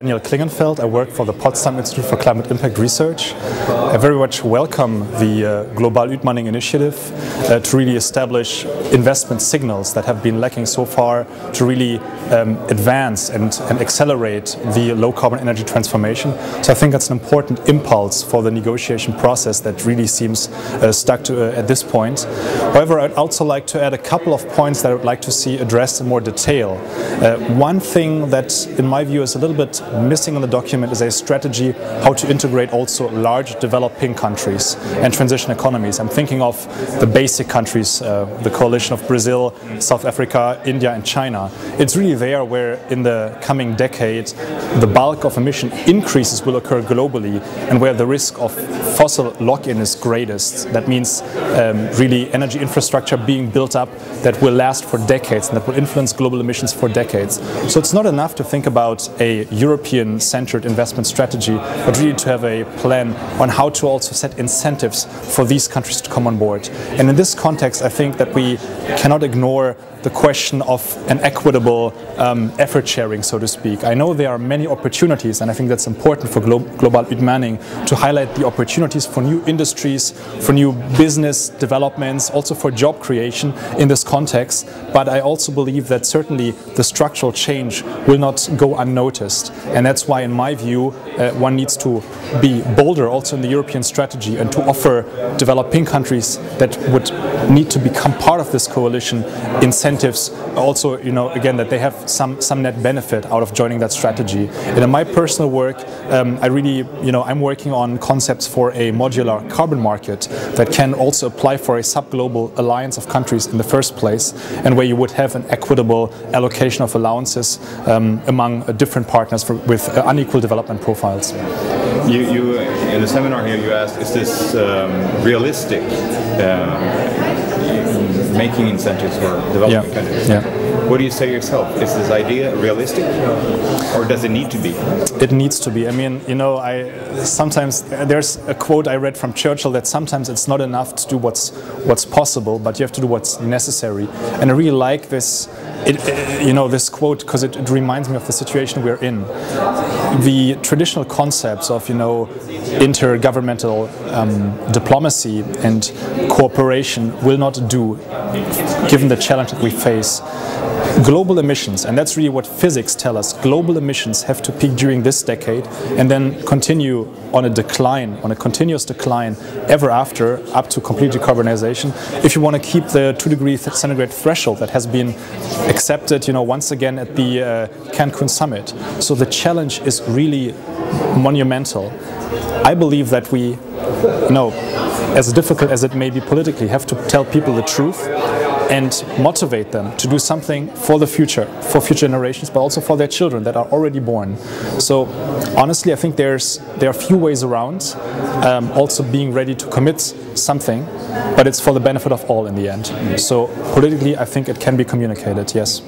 Daniel Klingenfeld. I work for the Potsdam Institute for Climate Impact Research. I very much welcome the Global Utmaning initiative to really establish investment signals that have been lacking so far to really advance and accelerate the low-carbon energy transformation. So I think that's an important impulse for the negotiation process that really seems stuck to at this point. However, I'd also like to add a couple of points that I would like to see addressed in more detail. One thing that, in my view, is a little bit missing in the document is a strategy how to integrate also large developing countries and transition economies. I'm thinking of the basic countries, the coalition of Brazil, South Africa, India and China. It's really there where in the coming decade the bulk of emission increases will occur globally and where the risk of fossil lock-in is greatest. That means really energy infrastructure being built up that will last for decades and that will influence global emissions for decades. So it's not enough to think about a European-centered investment strategy, but really to have a plan on how to also set incentives for these countries to come on board. And in this context, I think that we cannot ignore the question of an equitable effort sharing, so to speak. I know there are many opportunities, and I think that's important for Global Utmaning to highlight the opportunities for new industries, for new business developments, also for job creation in this context. But I also believe that certainly the structural change will not go unnoticed. And that's why, in my view, one needs to be bolder also in the European strategy and to offer developing countries that would need to become part of this coalition incentives also, again, that they have some net benefit out of joining that strategy. And in my personal work, I'm working on concepts for a modular carbon market that can also apply for a sub-global alliance of countries in the first place, and where you would have an equitable allocation of allowances among different partners with unequal development profiles. You in the seminar here, you asked, is this realistic? Making incentives for developing countries. Yeah. What do you say yourself? Is this idea realistic, or does it need to be? It needs to be. I mean, sometimes there's a quote I read from Churchill that sometimes it's not enough to do what's possible, but you have to do what's necessary. And I really like this. This quote, because it reminds me of the situation we're in. The traditional concepts of intergovernmental diplomacy and cooperation will not do, given the challenge that we face. Global emissions, and that's really what physics tell us, global emissions have to peak during this decade and then continue on a decline, on a continuous decline ever after, up to complete decarbonization, if you want to keep the 2 degrees centigrade threshold that has been accepted, once again at the Cancun summit. So the challenge is really monumental. I believe that we, as difficult as it may be politically, have to tell people the truth and motivate them to do something for the future, for future generations, but also for their children that are already born. So honestly, I think there are few ways around also being ready to commit something, but it's for the benefit of all in the end. So politically, I think it can be communicated, yes.